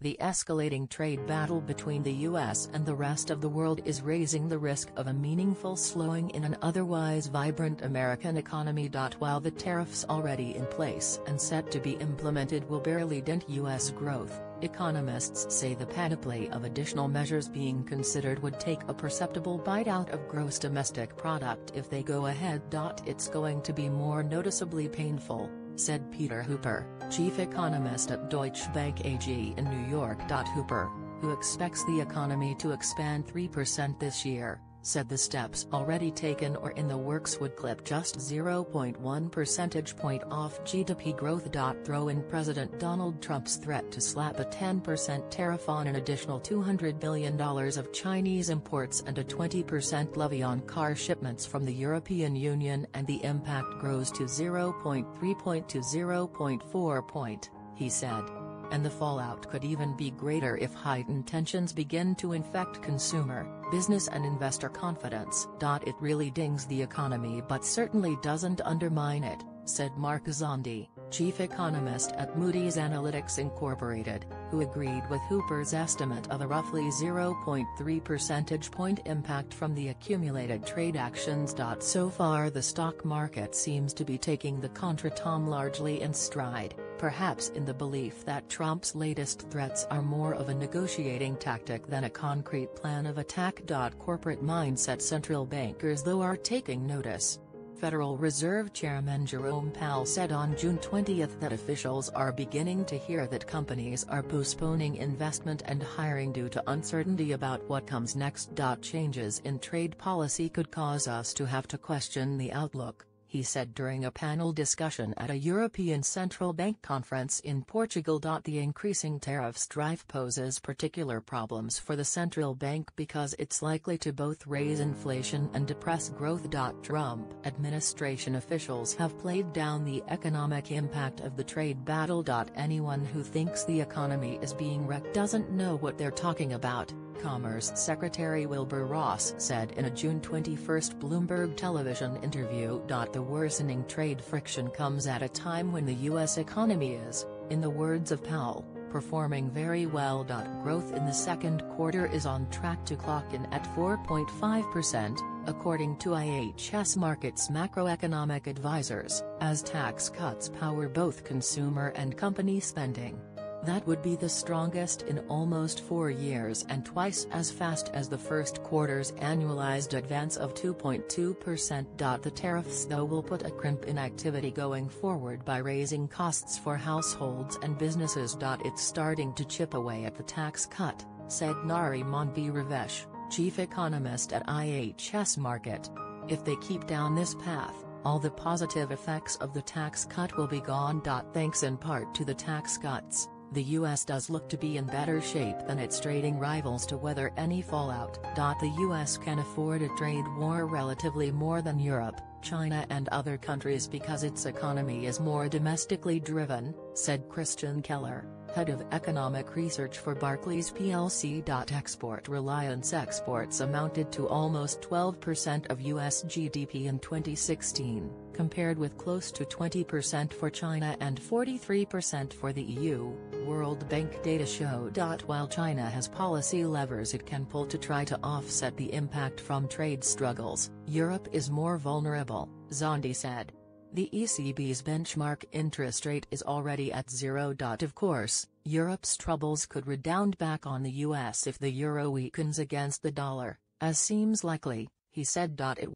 The escalating trade battle between the US and the rest of the world is raising the risk of a meaningful slowing in an otherwise vibrant American economy. While the tariffs already in place and set to be implemented will barely dent US growth, economists say the panoply of additional measures being considered would take a perceptible bite out of gross domestic product if they go ahead. It's going to be more noticeably painful, said Peter Hooper, chief economist at Deutsche Bank AG in New York. Hooper, who expects the economy to expand 3% this year, said the steps already taken or in the works would clip just 0.1 percentage point off GDP growth. Throw in President Donald Trump's threat to slap a 10% tariff on an additional $200 billion of Chinese imports and a 20% levy on car shipments from the European Union, and the impact grows to 0.3 point to 0.4 point, he said. And the fallout could even be greater if heightened tensions begin to infect consumer, business and investor confidence. It really dings the economy but certainly doesn't undermine it, said Mark Zondi, chief economist at Moody's Analytics Incorporated, who agreed with Hooper's estimate of a roughly 0.3 percentage point impact from the accumulated trade actions. So far the stock market seems to be taking the contretemps largely in stride, perhaps in the belief that Trump's latest threats are more of a negotiating tactic than a concrete plan of attack. Corporate mindset central bankers though are taking notice. Federal Reserve Chairman Jerome Powell said on June 20 that officials are beginning to hear that companies are postponing investment and hiring due to uncertainty about what comes next. Changes in trade policy could cause us to have to question the outlook, he said during a panel discussion at a European Central Bank conference in Portugal. The increasing tariff strife poses particular problems for the central bank because it's likely to both raise inflation and depress growth. Trump administration officials have played down the economic impact of the trade battle. Anyone who thinks the economy is being wrecked doesn't know what they're talking about, Commerce Secretary Wilbur Ross said in a June 21 Bloomberg television interview. The worsening trade friction comes at a time when the U.S. economy is, in the words of Powell, performing very well. Growth in the second quarter is on track to clock in at 4.5%, according to IHS Markit's macroeconomic advisors, as tax cuts power both consumer and company spending. That would be the strongest in almost 4 years and twice as fast as the first quarter's annualized advance of 2.2%. The tariffs though will put a crimp in activity going forward by raising costs for households and businesses. It's starting to chip away at the tax cut, said Nariman B. Ravesh, chief economist at IHS Markit. If they keep down this path, all the positive effects of the tax cut will be gone. Thanks in part to the tax cuts, the U.S. does look to be in better shape than its trading rivals to weather any fallout. The U.S. can afford a trade war relatively more than Europe, China and other countries because its economy is more domestically driven, said Christian Keller, head of economic research for Barclays plc. Export reliance exports amounted to almost 12% of U.S. GDP in 2016, compared with close to 20% for China and 43% for the EU, World Bank data showed. While China has policy levers it can pull to try to offset the impact from trade struggles, Europe is more vulnerable, Zondi said. The ECB's benchmark interest rate is already at 0. Of course, Europe's troubles could redound back on the US if the euro weakens against the dollar, as seems likely, he said. It